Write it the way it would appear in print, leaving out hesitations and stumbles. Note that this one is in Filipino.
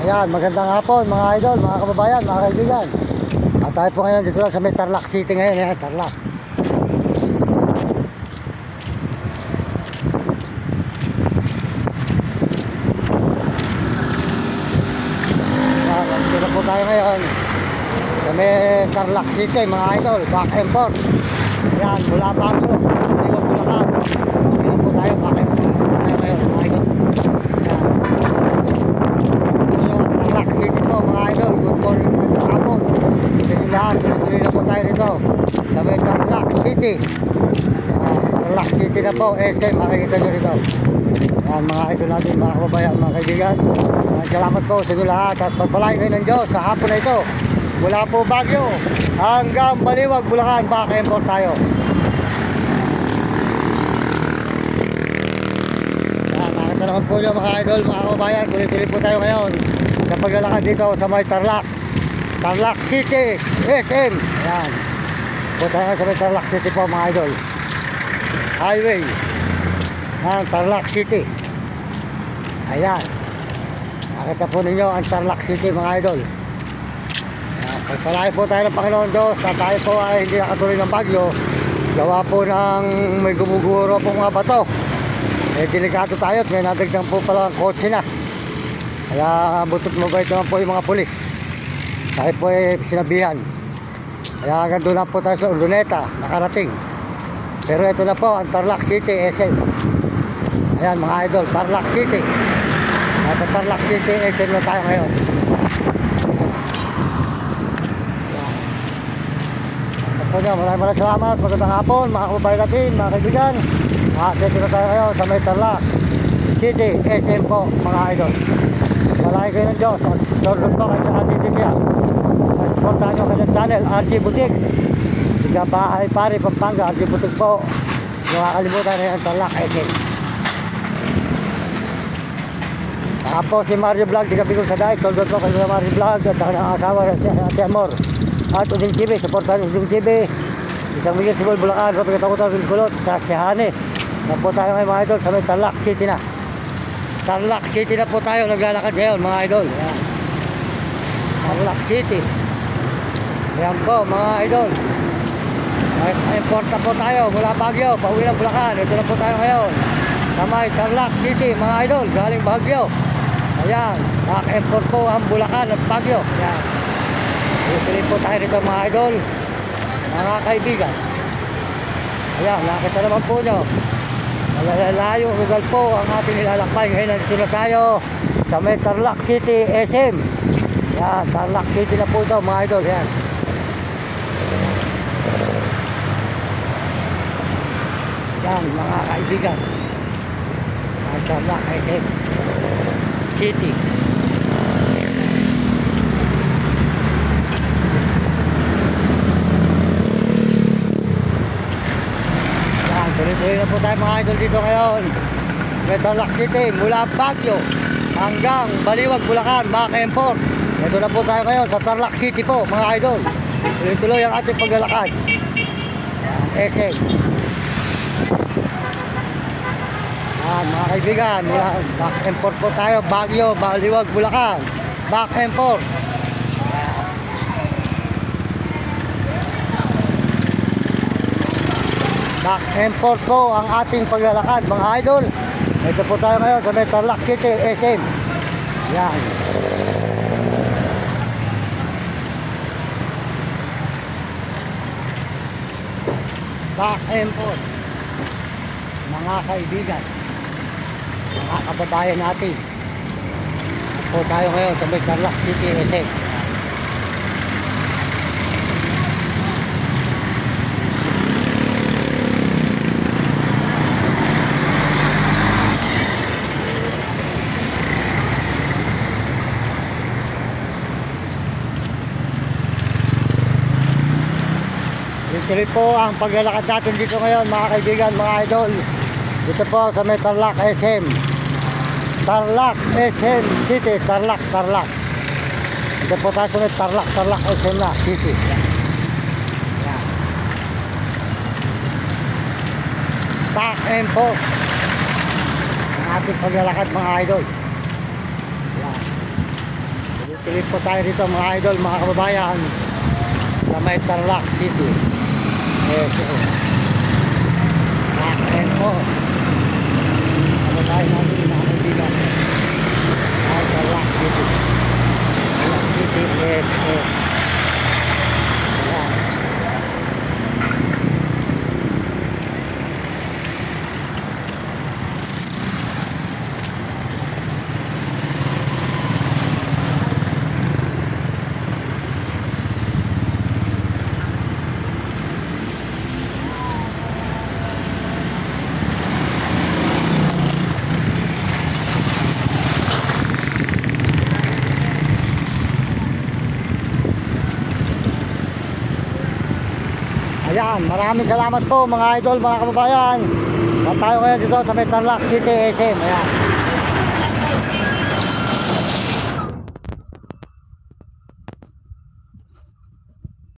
Ayan, magandang hapon mga idol, mga kababayan, mga kaibigan. At tayo po ngayon dito lang sa may Tarlac City ngayon. Ayan, Tarlac. Ayan, dito po tayo ngayon sa may Tarlac City mga idol, back and forth. Ayan, mula Baguio, Liwag, Bulacan. Dito po tayo, back and forth. Tayo ngayon mga idol. Tarlac City po mga idol, good morning, good hapon sa inyo lahat. Tuloy na po tayo dito sa may Tarlac City. Tarlac City na po, SM, makikita nyo rito. Yan mga idol natin, mga kababayan, mga kaibigan. Salamat po sa inyo lahat at pagpalain kayo ng Diyos sa hapon na ito. Mula po Baguio hanggang Baliwag, Bulacan, back and forth tayo. Yan, nakita naman po nyo mga idol, mga kababayan. Tuloy-tuloy po tayo ngayon sa paglalakad dito sa may Tarlac City SM. Ayan, punta tayo sa may Tarlac City po mga idol, highway ng Tarlac City. Ayan, nakita po ninyo ang Tarlac City mga idol. Pagpalain po tayo ng Panginoon Diyos at tayo po ay hindi nakatuloy ng bagyo. Gawa po ng may gumuguro po mga bato. Delikado tayo at may nadagdag po pala ang kotse na. Kaya butot mabait naman po yung mga pulis. Tayo po ay sinabihan. Kaya hanggang doon lang po tayo sa Urdaneta, nakarating. Pero ito na po ang Tarlac City SM. Ayan mga idol, Tarlac City. Nasa Tarlac City SM na tayo ngayon. Maraming salamat, magandang hapon mga kababayan natin, mga kaibigan. Dito na tayo ngayon sa may Tarlac City SM po mga idol. Malaking kayo ng Diyos at download po kayo sa RG TV. Supportahan nyo kanyang channel, RG Butik. Tiga Bahay Pare, Pampanga, RG Butik po. Huwag kakalimutan na yung Tarlac SM. Ako si Mario Vlog, tiga Bicol sa Daig. Download po kayo sa Mario Vlog at ang asawa si Ate Amor. At Uding TV, supportahan nyo Uding TV. Isang Miguel Sibol, Bulacan, Ropi Katakutan, Vilculot, at si Hane. Na po tayo ngayon mga idol sa may Tarlac City na. Tarlac City na po tayo naglalakad ngayon mga idol. Ayan. Tarlac City. Ayan po mga idol. Import na po tayo mula Baguio, pauwi ng Bulacan. Ito na po tayo ngayon sa may Tarlac City mga idol, galing Baguio. Ayan, import po ang Bulacan at Baguio. Ayan. Tuloy po tayo rito mga idol, mga kaibigan. Ayan, nakita naman po nyo. Malalayo lugar po ang ating nilalakbay. Ngayon nandito na tayo sa may Tarlac City SM. Yan, Tarlac City na po ito mga idol. Yan. Yan mga kaibigan, Tarlac SM City. Tuloy-tuloy na po tayo mga idol dito ngayon may Tarlac City, mula Baguio hanggang Baliwag, Bulacan, back and forth. Ito na po tayo ngayon sa Tarlac City po mga idol. Tuloy-tuloy ang ating paglalakad. SM. Yan mga kaibigan, mula back and forth po tayo, Baguio, Baliwag, Bulacan, back and forth. Back and forth po ang ating paglalakad mga idol. Ito po tayo ngayon sa may Tarlac City SM. Yan. Back and forth mga kaibigan, mga kababayan natin. Ito po tayo ngayon sa may Tarlac City SM. Tuloy po ang paglalakad natin dito ngayon mga kaibigan, mga idol. Dito po sa may Tarlac SM. Tarlac SM City, Tarlac. Dito po tayo sa may Tarlac SM na City. Yan. Back and forth ang ating paglalakad mga idol. Yan. Tuloy po tayo dito mga idol, mga kababayan, sa may Tarlac City. Yes, ayan po. Kababayan natin, mga kaibigan. Tarlac City. Tarlac City, yes. Ayan. Ayan, maraming salamat po mga idol, mga kababayan. At tayo ngayon dito sa may Tarlac City SM. Ayan.